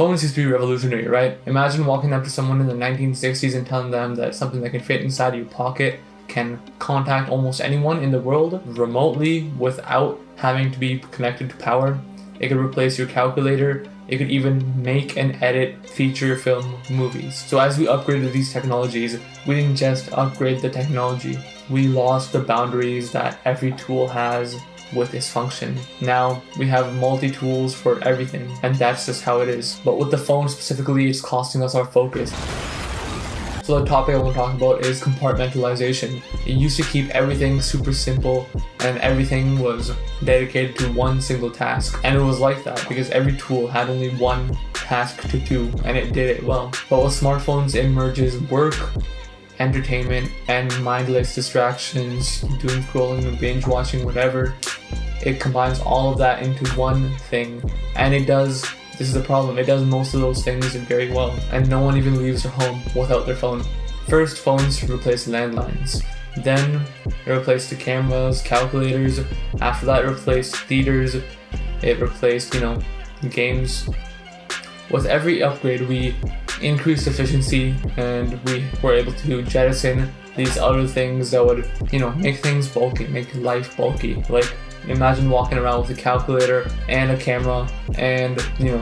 Phones used to be revolutionary, right? Imagine walking up to someone in the 1960s and telling them that something that can fit inside your pocket can contact almost anyone in the world remotely without having to be connected to power. It could replace your calculator. It could even make and edit feature film movies. So as we upgraded these technologies, we didn't just upgrade the technology. We lost the boundaries that every tool has with its function. Now we have multi-tools for everything, and that's just how it is. But with the phone specifically, it's costing us our focus. So the topic I want to talk about is compartmentalization. It used to keep everything super simple and everything was dedicated to one single task. And it was like that because every tool had only one task to do and it did it well. But with smartphones, it merges work, entertainment, and mindless distractions, doom scrolling and binge watching, whatever. It combines all of that into one thing, and this is the problem, it does most of those things very well, and no one even leaves their home without their phone. First, phones replaced landlines. Then it replaced the cameras, calculators. After that, it replaced theaters. It replaced, games. With every upgrade, we increased efficiency and we were able to jettison these other things that would, make things bulky, make life bulky. Like, imagine walking around with a calculator and a camera and,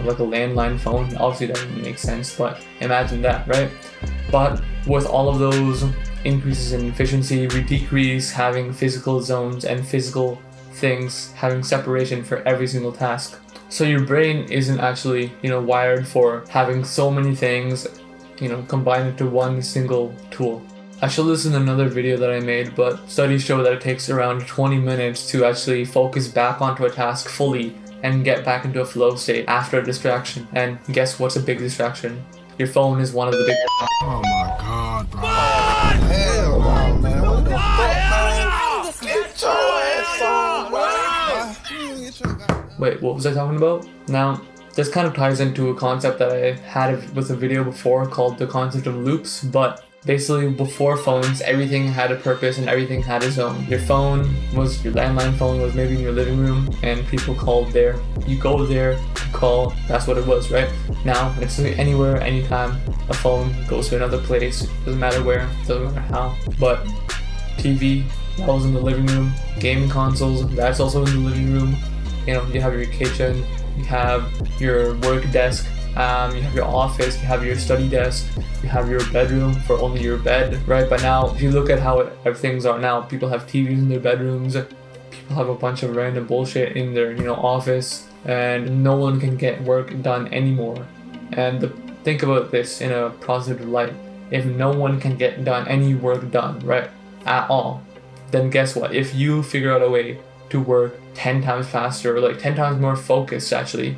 like a landline phone. Obviously that doesn't make sense, but imagine that, right? But with all of those increases in efficiency, we decrease having physical zones and physical things having separation for every single task. So your brain isn't actually, wired for having so many things, combined into one single tool. I showed this in another video that I made, but studies show that it takes around 20 minutes to actually focus back onto a task fully and get back into a flow state after a distraction. And guess what's a big distraction? Your phone is one of the big... Oh my god, bro. Hell no, man. What the fuck, man? Get your ass on, man. Wait, what was I talking about? Now, this kind of ties into a concept that I had with a video before called the concept of loops, but basically, before phones, everything had a purpose and everything had a zone. Your landline phone was maybe in your living room and people called there. You go there, you call, that's what it was, right? Now, it's anywhere, anytime, a phone goes to another place, doesn't matter where, doesn't matter how. But TV, that was in the living room. Gaming consoles, that's also in the living room. You have your kitchen, you have your work desk, you have your office, you have your study desk, you have your bedroom for only your bed, right? But now, if you look at how things are now, people have TVs in their bedrooms, people have a bunch of random bullshit in their, office, and no one can get work done anymore. And think about this in a positive light. If no one can get any work done, right, at all, then guess what? If you figure out a way to work 10 times faster, or like 10 times more focused actually,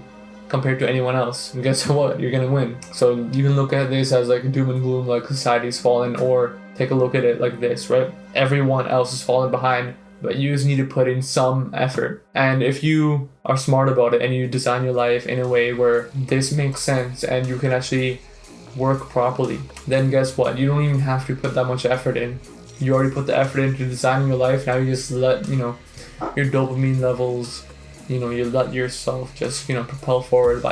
compared to anyone else, and guess what? You're gonna win. So you can look at this as like doom and gloom, like society's fallen, or take a look at it like this, right? Everyone else is falling behind, but you just need to put in some effort. And if you are smart about it and you design your life in a way where this makes sense and you can actually work properly, then guess what? You don't even have to put that much effort in. You already put the effort into designing your life. Now you just let, your dopamine levels, you let yourself just, propel forward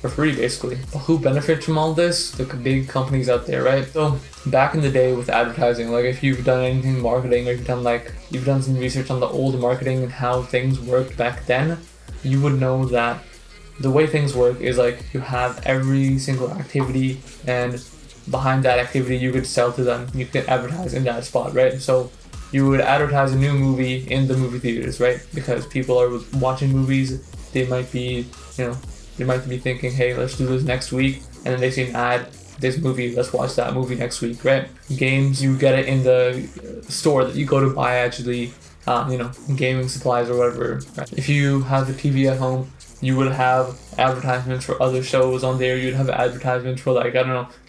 for free, basically. But who benefits from all this? The big companies out there, right? So back in the day with advertising, like if you've done anything in marketing, or you've done some research on the old marketing and how things worked back then, you would know that the way things work is like you have every single activity, and behind that activity you could sell to them. You could advertise in that spot, right? So you would advertise a new movie in the movie theaters, right? Because people are watching movies, they might be thinking, hey, let's do this next week, and then they see an ad, this movie, let's watch that movie next week, right? Games, you get it in the store that you go to buy actually, gaming supplies or whatever, right? If you have a TV at home, you would have advertisements for other shows on there. You'd have advertisements for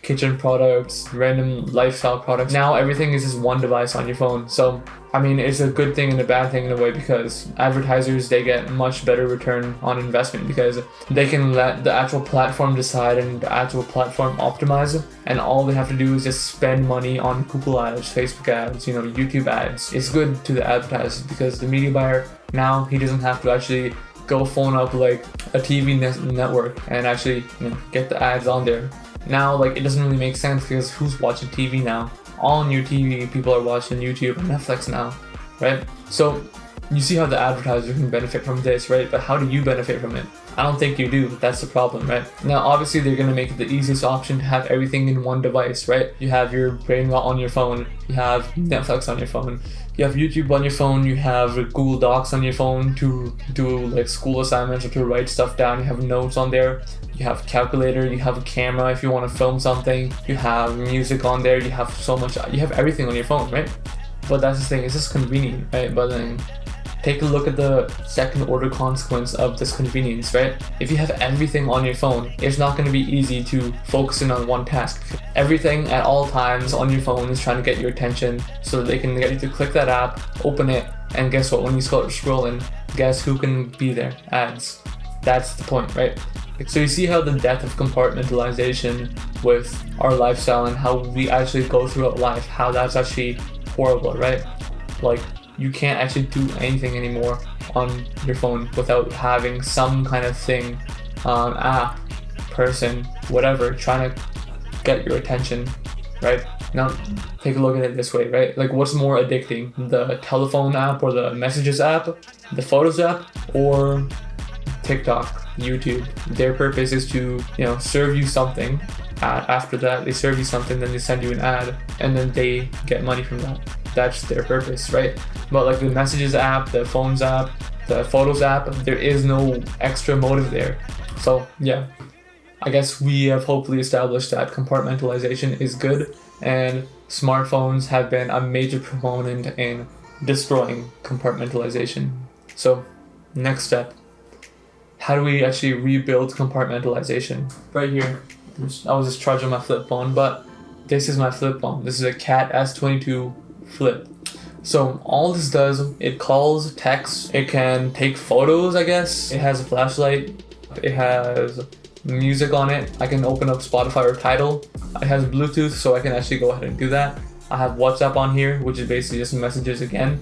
kitchen products, random lifestyle products. Now everything is just one device on your phone. So, it's a good thing and a bad thing in a way, because advertisers, they get much better return on investment because they can let the actual platform decide and the actual platform optimize, and all they have to do is just spend money on Google ads, Facebook ads, YouTube ads. It's good to the advertisers because the media buyer, now he doesn't have to actually go phone up like a TV network and actually, you know, get the ads on there. Now, like, it doesn't really make sense because who's watching TV now? On your TV, people are watching YouTube and Netflix now, right? So you see how the advertiser can benefit from this, right? But how do you benefit from it? I don't think you do. That's the problem, right? Now, obviously, they're gonna make it the easiest option to have everything in one device, right? You have your BrainRot on your phone, you have Netflix on your phone, you have YouTube on your phone, you have Google Docs on your phone to do like school assignments or to write stuff down, you have notes on there, you have a calculator, you have a camera if you want to film something, you have music on there, you have so much, you have everything on your phone, right? But that's the thing, it's just convenient, right? But then take a look at the second order consequence of this convenience, right? If you have everything on your phone, it's not going to be easy to focus in on one task. Everything at all times on your phone is trying to get your attention so that they can get you to click that app, open it, and guess what? When you start scrolling, guess who can be there? Ads. That's the point, right? So you see how the death of compartmentalization with our lifestyle and how we actually go throughout life, how that's actually horrible, right? Like, you can't actually do anything anymore on your phone without having some kind of thing, app, person, whatever, trying to get your attention, right? Now, take a look at it this way, right? Like, what's more addicting, the telephone app or the messages app, the photos app, or TikTok, YouTube? Their purpose is to, you know, serve you something. After that, they serve you something, then they send you an ad, and then they get money from that. That's their purpose, right? But like the messages app, the phones app, the photos app, there is no extra motive there. So yeah, I guess we have hopefully established that compartmentalization is good, and smartphones have been a major proponent in destroying compartmentalization. So next step, how do we actually rebuild compartmentalization? Right here, I was just charging my flip phone, but this is my flip phone. This is a Cat S22 Flip. So all this does, it calls, texts, it can take photos, I guess. It has a flashlight, it has music on it. I can open up Spotify or Tidal. It has Bluetooth, so I can actually go ahead and do that. I have WhatsApp on here, which is basically just messages again.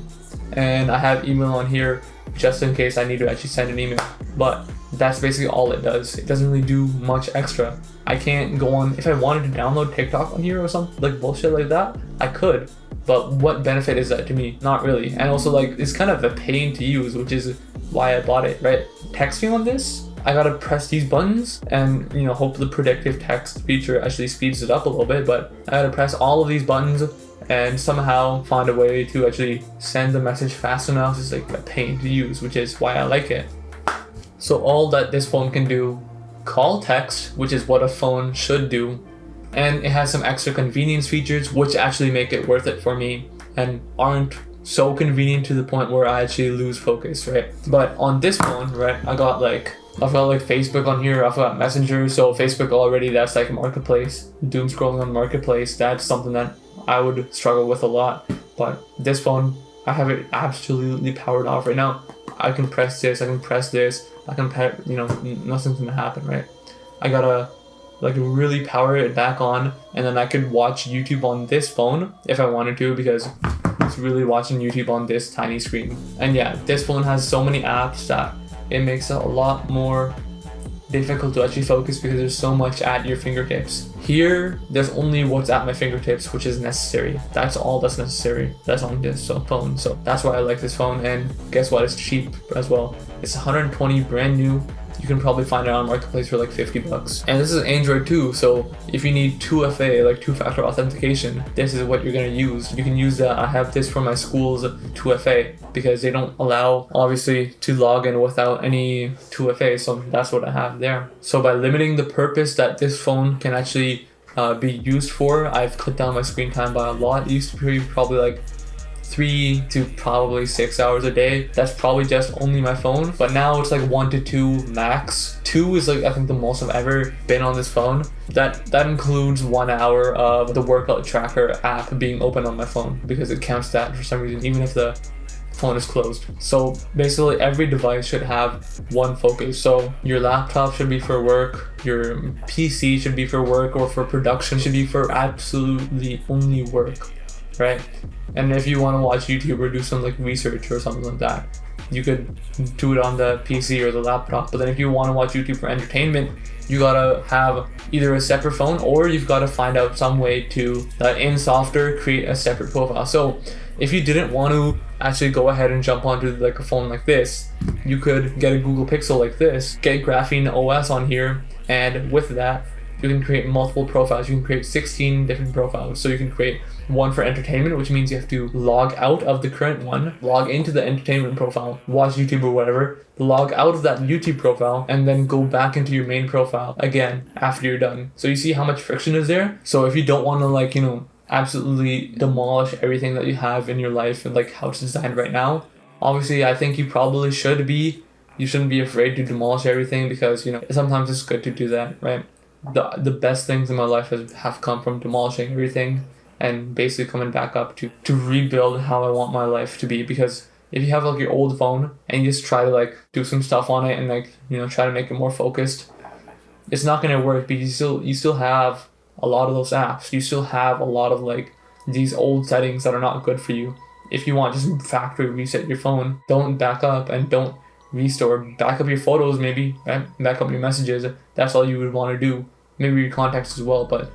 And I have email on here just in case I need to actually send an email. But that's basically all it does. It doesn't really do much extra. I can't go on, if I wanted to download TikTok on here or something, like bullshit like that, I could. But what benefit is that to me? Not really. And also, like, it's kind of a pain to use, which is why I bought it, right? Texting on this, I gotta press these buttons and, you know, hope the predictive text feature actually speeds it up a little bit, but I gotta press all of these buttons and somehow find a way to actually send the message fast enough. It's like a pain to use, which is why I like it. So all that this phone can do, call, text, which is what a phone should do, and it has some extra convenience features which actually make it worth it for me and aren't so convenient to the point where I actually lose focus, right? But on this phone, right, I've got like Facebook on here, I've got Messenger. So Facebook already, that's like a marketplace. Doom scrolling on marketplace, that's something that I would struggle with a lot. But this phone, I have it absolutely powered off right now. I can press this, I can press this, I can, you know, nothing's gonna happen, right? I gotta like really power it back on, and then I could watch YouTube on this phone if I wanted to, because it's really watching YouTube on this tiny screen. And yeah, this phone has so many apps that it makes it a lot more difficult to actually focus because there's so much at your fingertips. Here, there's only what's at my fingertips, which is necessary. That's all that's necessary. That's on this phone. So that's why I like this phone. And guess what? It's cheap as well. It's 120 brand new. You can probably find it on Marketplace for like $50. And this is Android too, so if you need 2FA, like two-factor authentication, this is what you're gonna use. You can use that. I have this for my school's 2FA because they don't allow, obviously, to log in without any 2FA, so that's what I have there. So by limiting the purpose that this phone can actually be used for, I've cut down my screen time by a lot. It used to be probably like 3 to probably 6 hours a day. That's probably just only my phone, but now it's like 1 to 2 max. 2 is like I think the most I've ever been on this phone. That includes 1 hour of the workout tracker app being open on my phone because it counts that for some reason, even if the phone is closed. So basically every device should have one focus. So your laptop should be for work, your PC should be for work or for production, should be for absolutely only work, right? And if you want to watch YouTube or do some like research or something like that, you could do it on the PC or the laptop. But then if you want to watch YouTube for entertainment, you gotta have either a separate phone, or you've got to find out some way to in software create a separate profile. So if you didn't want to actually go ahead and jump onto like a phone like this, you could get a Google Pixel like this, get Graphene OS on here, and with that you can create multiple profiles. You can create 16 different profiles. So you can create one for entertainment, which means you have to log out of the current one, log into the entertainment profile, watch YouTube or whatever, log out of that YouTube profile, and then go back into your main profile again after you're done. So you see how much friction is there? So if you don't want to absolutely demolish everything that you have in your life and like how it's designed right now, obviously I think you probably should be. You shouldn't be afraid to demolish everything, because sometimes it's good to do that, right? The best things in my life have come from demolishing everything and basically coming back up to rebuild how I want my life to be. Because if you have like your old phone and you just try to do some stuff on it and try to make it more focused, it's not going to work, because you still have a lot of those apps. You still have a lot of these old settings that are not good for you. If you want, just factory reset your phone. Don't back up and don't restore. Back up your photos, maybe, right? Back up your messages. That's all you would want to do. Maybe your contacts as well, but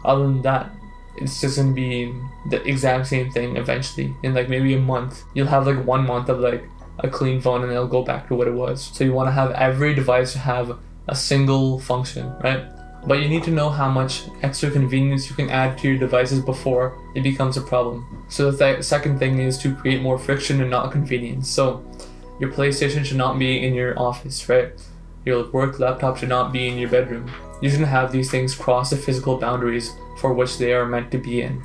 other than that, it's just gonna be the exact same thing eventually. In maybe a month, you'll have 1 month of a clean phone, and it'll go back to what it was. So you want to have every device have a single function, right? But you need to know how much extra convenience you can add to your devices before it becomes a problem. So the second thing is to create more friction and not convenience. So your PlayStation should not be in your office, right? Your work laptop should not be in your bedroom. You shouldn't have these things cross the physical boundaries for which they are meant to be in.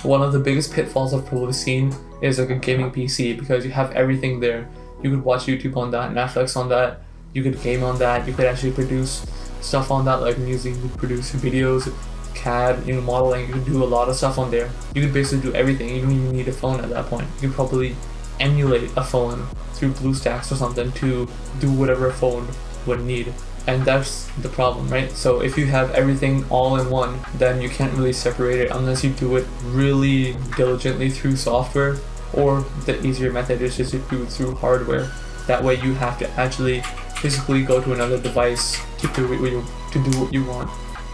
One of the biggest pitfalls I've probably seen is a gaming PC, because you have everything there. You could watch YouTube on that, Netflix on that, you could game on that, you could actually produce stuff on that, like music, you could produce videos, CAD, modeling, you could do a lot of stuff on there. You could basically do everything. You don't even need a phone at that point. You could probably emulate a phone through BlueStacks or something to do whatever a phone would need. And that's the problem, right? So if you have everything all in one, then you can't really separate it unless you do it really diligently through software, or the easier method is just to do it through hardware. That way you have to actually physically go to another device to do what you want.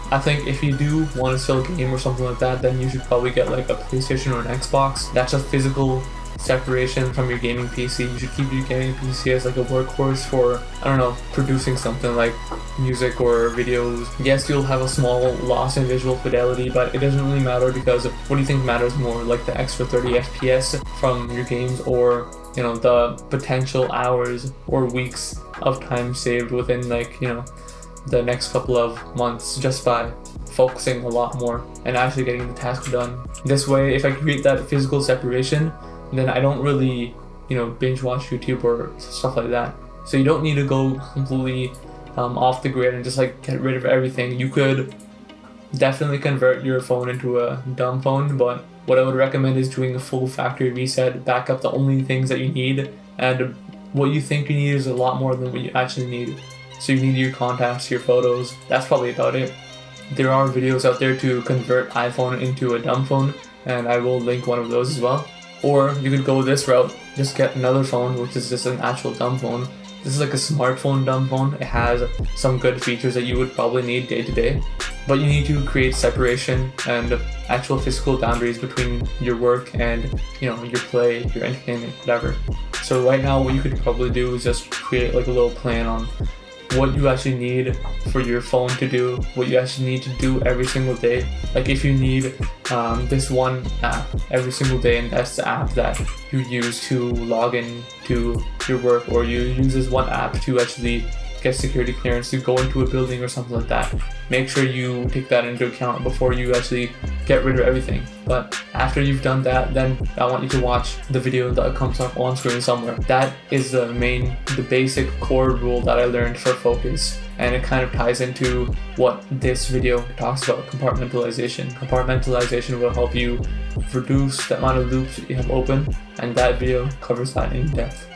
I think if you do want to still game or something like that, then you should probably get a PlayStation or an Xbox. That's a physical separation from your gaming PC. You should keep your gaming PC as a workhorse for, producing something like music or videos. Yes, you'll have a small loss in visual fidelity, but it doesn't really matter, because what do you think matters more, the extra 30 FPS from your games, or the potential hours or weeks of time saved within the next couple of months just by focusing a lot more and actually getting the task done. This way, if I create that physical separation, then I don't really, binge watch YouTube or stuff like that. So you don't need to go completely off the grid and just get rid of everything. You could definitely convert your phone into a dumb phone, but what I would recommend is doing a full factory reset, back up the only things that you need, and what you think you need is a lot more than what you actually need. So you need your contacts, your photos. That's probably about it. There are videos out there to convert iPhone into a dumb phone, and I will link one of those as well. Or you could go this route, just get another phone, which is just an actual dumb phone. This is a smartphone dumb phone. It has some good features that you would probably need day to day, but you need to create separation and actual physical boundaries between your work and your play, your entertainment, whatever. So right now, what you could probably do is just create a little plan on what you actually need for your phone to do, what you actually need to do every single day. If you need this one app every single day, and that's the app that you use to log in to your work, or you use this one app to actually get security clearance to go into a building or something like that, make sure you take that into account before you actually get rid of everything. But after you've done that, then I want you to watch the video that comes up on screen somewhere. That is the basic core rule that I learned for focus, and it kind of ties into what this video talks about: compartmentalization. Compartmentalization will help you reduce the amount of loops that you have open, and that video covers that in depth.